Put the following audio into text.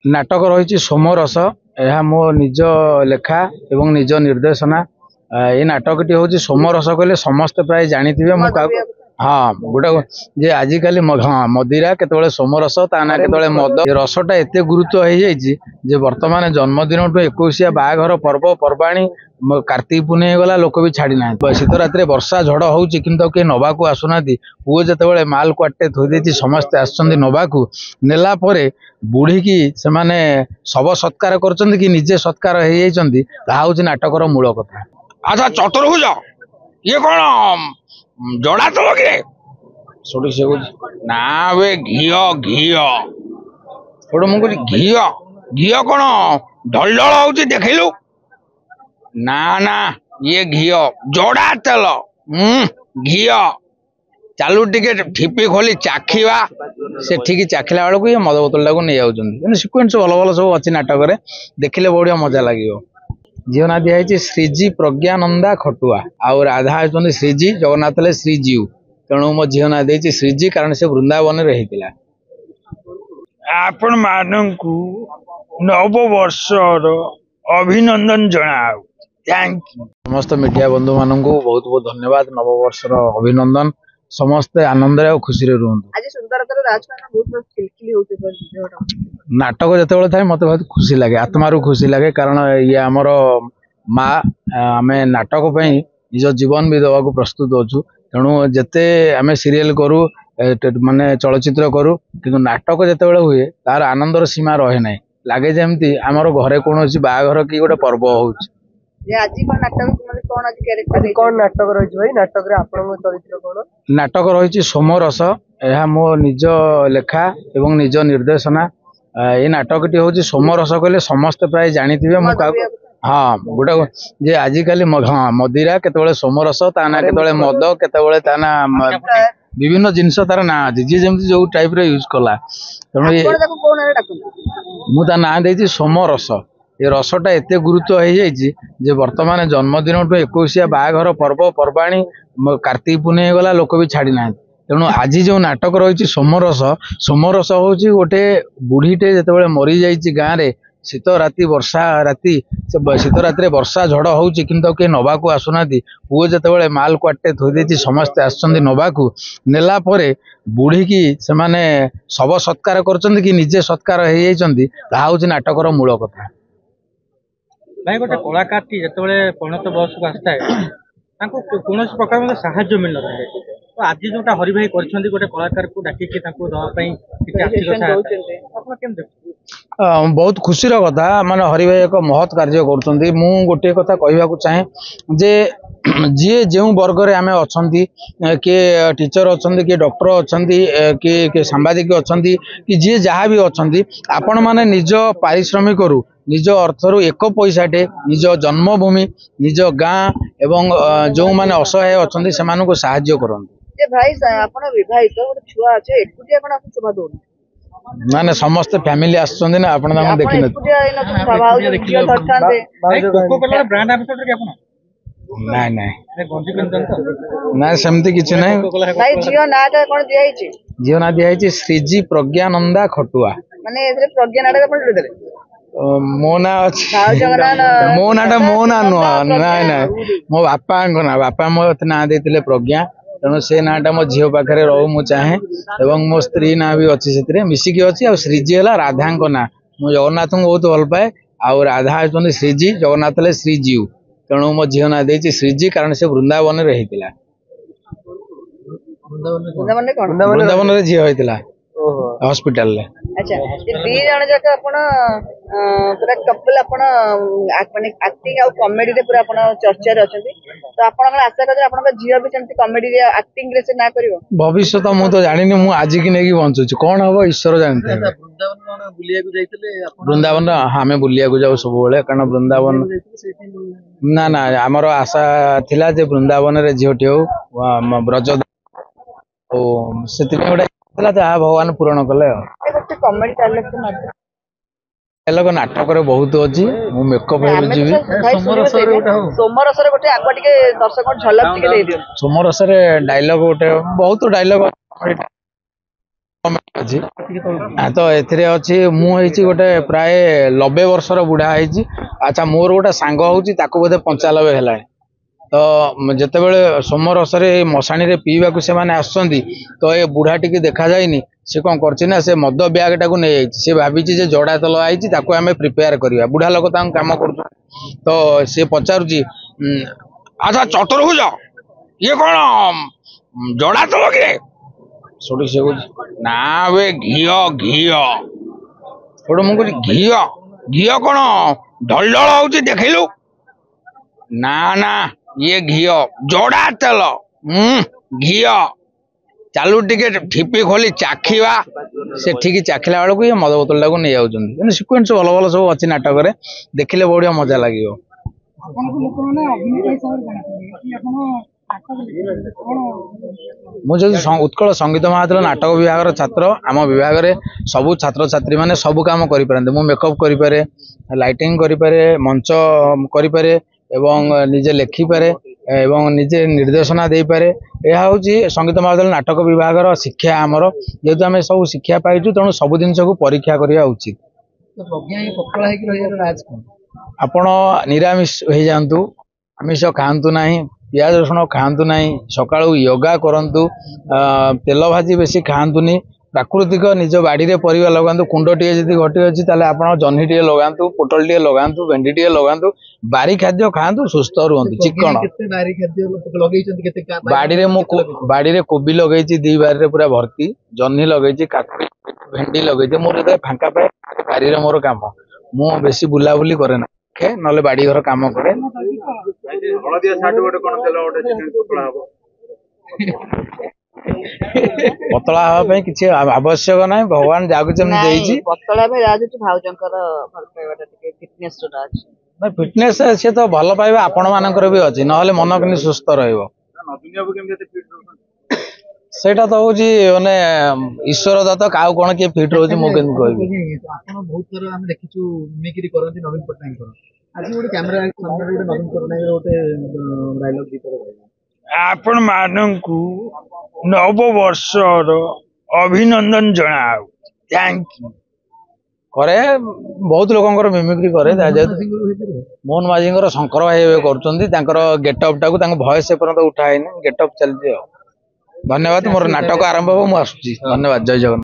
नाटक रही सोमरस यह मो निज लेखा एवं निज निर्देशना। ये नाटक टी हूँ सोमरस कहले समस्ते प्राय जानी हाँ गोटे जे आजिकल हाँ मदिरा केतबेले सोमरस ता ना केतबेले मद रसटा एते गुरुत्व हो जे वर्तमान जन्मदिन टू 21 बाहाघर पर्व पर्वाणी कार्तिक पुणे गला लोक भी छाड़ी ना शीत रात वर्षा झड़ हो कि नवा को आसुना पुओ जिते माल क्वाटे थोड़ी समस्ते आसुँच नवाकू नेला बुढ़ी की से माने शव सत्कार कर निजे सत्कार हो नाटकर मूल कथा। अच्छा चतुर्भुज ये कौन जड़ा चलो कि सोटी से ना वे घीओ घीओ थोड़ा मुझे घीओ घीओ कौन ढल ढल हो देखिलु ना ना ये घीओ जड़ा तेल घीओ चालू टिके ठिपी खोली चाखिवा से ठीक चाखिला बेलू ये मद बोतल टाक नहीं जाऊँ सिक्वेन्स भल भल सब अच्छी नाटक देखिले बढ़िया मजा लगे। झील ना दिखाई श्रीजी प्रज्ञानंदा खटुआ आउ राधा होती श्रीजी जगन्नाथ श्रीजीव तेणु मो झील ना दे श्रीजी कारण से वृंदावन रही आपण मानकु नववर्षर अभिनंदन जनाओ। थैंक यू समस्त मीडिया बंधु मानू बहुत बहुत धन्यवाद नववर्षर अभिनंदन समस्ते आनंद खुशी रुहतु। नाटक जिते थाए मत बहुत खुशी लगे आत्मारू खुशी लगे कारण ये आमर माँ आम नाटक निज जीवन भी देवा प्रस्तुत अच्छु तेणु जिते आम सीरियल करू माने चलचित्र करू कि नाटक जिते हुए तार आनंदर सीमा रहे ना लगे जमी आमर घरे कौन बाहाघर कि गोटे पर्व हो नाटक रही सोमरस यह मो निज लेखा एवं निज निर्देशना। ये नाटक टी हूँ सोमरस कहले समस्ते प्राय जानी हाँ गोटे जे आजिकल हाँ मदिरा केतबेले सोमरस ता ना केतबेले मद केतबेले ता ना विभिन्न जिनस तार ना अच्छी जी जमी जो टाइप यूज कला तेणु मुझा ना दे सोमरस ये रसटा एते गुरुत्व हो जे वर्तमान जन्मदिन टू 21 बाहाघर पर्व पर्वाणी कार्तिक पुणे गला लोक भी छाड़ी ना तेणु आज जो नाटक रही सोमरस सोमरस हूँ गोटे बुढ़ीटे जिते मरी जाइए गाँव में शीत राति वर्षा राति शीत रात वर्षा झड़ हो कि नवा को आसुना पुओ जिते माल क्वाटे थोड़ी समस्ते आसुँच नवाकू नेला बुढ़ी की से माने शव सत्कार कर निजे सत्कार हो नाटकर मूल कथा। भाई गोटे कलाकार जिते परिणत बयस को आसता है कौन प्रकार साहाय्य मिल ना तो आज जोटा हरि भाई कर गोटे कलाकार को डाकिकी बहुत खुशी कथा माने हरि भाई एक महत् कार्य कर गोटे कथा कहवाक चाहे जे जी जो वर्ग रे आमे अछंती किए टीचर अछंती किए डॉक्टर अछंती किए सांबादिक अछंती कि जी जहाँ भी अछंती आपण माने निज पारिश्रमिक करू निज अर्थरु एक पैसाटे निज जन्मभूमि निज गाँ एवं जो माने असहाय अछंती सेमानकु सहाय्य करन। भाई आपण विवाहित गोटे छुआ अछि एकुटिया कोन आपन सुबा दो ना ना समस्त फैमिली आछंती ना आपण दाम देखि न एकुटिया इन भाव देखियो धरतांते भाई कोको कोला ब्रांड एम्बेसडर के आपण नहीं नहीं गंजी पिंदन ना सेमती किछ नहीं भाई जियो नाटा कोन दियाई छि जियो ना दियाई श्रीजी प्रज्ञानंदा खटुआ माने एथरे प्रज्ञा नाटा कोन देले मो ना मो नाटा मो ना ना मो बापा ना बापा मो ना देते प्रज्ञा तेणु से नाटा मो झील पाखे रो मु चाहे एवं मो स्त्री ना भी अच्छी से मिसिकी अच्छी आ श्रीजी है राधा ना मु जगन्नाथ को बहुत भल पाए आउ राधा होती श्रीजी जगन्नाथ श्रीजीव तेणु मो झील ना दे श्रीजी कारण से वृंदावन रही वृंदावन झील होता हॉस्पिटल ले। अच्छा दी जण जक आपण पूरा कपल आपण माने एक्टिंग आ कॉमेडी रे पूरा आपण चर्चा रे अछंती तो आपण आशा करते आपण झियो भी सेमती कॉमेडी रे एक्टिंग रे से ना करिवो भविष्य तो मु तो जानि मु आज की नेकी बंचुची कोन हबो ईश्वर जानते। वृंदावन कोन बुलिया को जाइतले वृंदावन हमें बुलिया को जाऊ सब बेले कारण वृंदावन ना ना हमर आशा थिला जे वृंदावन रे झियोटी हो ब्रज ओ सेति गोटे भगवान पूरण कले नाटक बहुत अच्छी मु मेकअप सोमरस गोटे आगुआ टिके दर्शक झलक टिके दे दियो सोमरस डायलॉग गोटे बहुत डायलॉग ଅଛି ତ ଏଥିରେ ଅଛି ମୁଁ ହେଇଛି ଗୋଟେ ପ୍ରାୟ 90 ବର୍ଷର ବୁଢା ହେଇଛି। ଆଚ୍ଛା ମୋର ଗୋଟେ ସାଙ୍ଗ ହଉଛି ତାକୁ ବୋଧେ 95 ହେଲାଣି। ତ ଯେତେବେଳେ ସୋମ ରସରେ ମଶାଣିରେ ପିଇବାକୁ ସେମାନେ ଆସୁଛନ୍ତି ତ ଏ ବୁଢା ଟିକେ ଦେଖାଯାଇନି ସେ କଣ କରୁଛି ନା ସେ ମଦ ବ୍ୟାଗ ଟାକୁ ନେଇଯାଇଛି। ସେ ଭାବିଛି ଯେ ଜଡା ତେଲ ଆଇଛି ତାକୁ ଆମେ ପ୍ରିପେୟାର କରିବା। ବୁଢା ଲୋକ ତାଙ୍କୁ କାମ କରୁଛୁ ତ ସେ ପଚାରୁଛି ଆଚ୍ଛା ଚତୁର୍ଭୁଜ ଇଏ କଣ ଜଡା ତଳ କିରେ? ସେଠୁ ସେ କହୁଛି ନା ବେ ଘିଅ ଘିଅ। ସେଠୁ ମୁଁ କହୁଛି ଘିଅ ଘିଅ କଣ ଢଳ ଢଳ ହଉଛି ଦେଖିଲୁ? ନା ନା ଇଏ ଘିଅ ଜଡା ତେଲ ଘିଅ। ଚାଲୁ ଟିକେ ଠିପି ଖୋଲି ଚାଖିବା। ସେ ଠିକ ଚାଖିଲା ବେଳକୁ ଇଏ ମଦ ବୋତଲ ଟାକୁ ନେଇ ଯାଉଛନ୍ତି। କିନ୍ତୁ ସିକ୍ୱେନ୍ସ ଭଲ ଭଲ ସବୁ ଅଛି ନାଟକରେ, ଦେଖିଲେ ବଢିଆ ମଜା ଲାଗିବ। ମୁଁ ଯଦି ଉତ୍କଳ ସଙ୍ଗୀତ ମହାବିଦ୍ୟାଳୟ ନାଟକ ବିଭାଗର ଛାତ୍ର। ଆମ ବିଭାଗରେ ସବୁ ଛାତ୍ରଛାତ୍ରୀ ମାନେ ସବୁ କାମ କରିପାରନ୍ତି। ମୁଁ ମେକଅପ୍ କରିପାରେ, ଲାଇଟିଂ କରିପାରେ, ମଞ୍ଚ କରିପାରେ ଏବଂ ନିଜେ ଲେଖିପାରେ ଏବଂ ନିଜେ ନିର୍ଦ୍ଦେଶନା ଦେଇପାରେ। ଏହା ହଉଛି ସଙ୍ଗୀତ ମହାବିଦ୍ୟାଳୟ ନାଟକ ବିଭାଗର ଶିକ୍ଷା ଆମର। ଯେହେତୁ ଆମେ ସବୁ ଶିକ୍ଷା ପାଇଛୁ ତେଣୁ ସବୁ ଜିନିଷକୁ ପରୀକ୍ଷା କରିବା ଉଚିତ। ଆପଣ ନିରାମିଷ ହେଇଯାଆନ୍ତୁ, ଆମିଷ ଖାଆନ୍ତୁ ନାହିଁ, ପିଆଜ ରସୁଣ ଖାଆନ୍ତୁ ନାହିଁ, ସକାଳୁ ୟୋଗା କରନ୍ତୁ, ତେଲ ଭାଜି ବେଶୀ ଖାଆନ୍ତୁନି, ପ୍ରାକୃତିକ ନିଜ ବାଡିରେ ପରିବା ଲଗାନ୍ତୁ। କୁଣ୍ଡ ଟିକେ ଯଦି ଘଟି ଅଛି ତାହେଲେ ଆପଣ ଜହ୍ନି ଟିକେ ଲଗାନ୍ତୁ, ପୋଟଳ ଟିକେ ଲଗାନ୍ତୁ, ଭେଣ୍ଡି ଟିକେ ଲଗାନ୍ତୁ, ବାରି ଖାଦ୍ୟ ଖାଆନ୍ତୁ, ସୁସ୍ଥ ରୁହନ୍ତୁ। ଚିକଣ ବାଡିରେ କୋବି ଲଗେଇଛି 2 ବାରିରେ ପୁରା ଭର୍ତ୍ତି, ଜହ୍ନି ଲଗେଇଛି, କାକୁଡି, ଭେଣ୍ଡି ଲଗେଇଛି। ମୋର ଯେତେବେଳେ ଫାଙ୍କା ପାଏ ବାରିରେ ମୋର କାମ। ମୁଁ ବେଶୀ ବୁଲାବୁଲି କରେ ନା, ନହେଲେ ବାଡି ଘର କାମ କରେ। ପତଳା ହବା ପାଇଁ କିଛି ଆବଶ୍ୟକ ନାହିଁ, ଭଗବାନ ଯାହାକୁ ଯେମିତି ଦେଇଛି। ପତଳା ଭାଇ ରାଜୁଛି ଭାଉଜଙ୍କର ଭଲ ପାଇବାଟା ଟିକେ ଫିଟନେସ ଯୋଉଟା ଅଛି। ଫିଟନେସ୍ ସେ ତ ଭଲ ପାଇବା ଆପଣ ମାନଙ୍କର ବି ଅଛି, ନହେଲେ ମନ କେମିତି ସୁସ୍ଥ ରହିବ। ସେଇଟା ତ ହଉଛି ମାନେ ଈଶ୍ୱର ଦତ୍ତ, କାହାକୁ କଣ କିଏ ଫିଟ୍ ରହୁଛି ମୁଁ କେମିତି କହିବି। ଆପଣ ବହୁତ ଥର ଆମେ ଦେଖିଛୁ ମିମିକ୍ରି କରନ୍ତି ନବୀନ ପଟ୍ଟନାୟକଙ୍କର। ଆଜି ଗୋଟେ କ୍ୟାମେରା ସାମ୍ନାରେ ଗୋଟେ ନବୀନ ପଟ୍ଟନାୟକର ଗୋଟେ ଡାଇଲଗ ଗୀତ ଆପଣ ମାନଙ୍କୁ ନବବର୍ଷର ଅଭିନନ୍ଦନ ଜଣାଉ। Thank you. କରେ, ବହୁତ ଲୋକଙ୍କର ମିମିକ୍ରି କରେ। ମୋହନ ମାଝୀଙ୍କର ଶଙ୍କର ଭାଇ ଏବେ କରୁଛନ୍ତି। ତାଙ୍କର ଗେଟଅପ୍ ଟାକୁ ତାଙ୍କ ଭଏସ ଏପର୍ଯ୍ୟନ୍ତ ଉଠା ହେଇନି, ଗେଟଅପ୍ ଚାଲିଛି ଆଉ। ଧନ୍ୟବାଦ। ମୋର ନାଟକ ଆରମ୍ଭ ହବ, ମୁଁ ଆସୁଛି। ଧନ୍ୟବାଦ। ଜୟ ଜଗନ୍ନାଥ।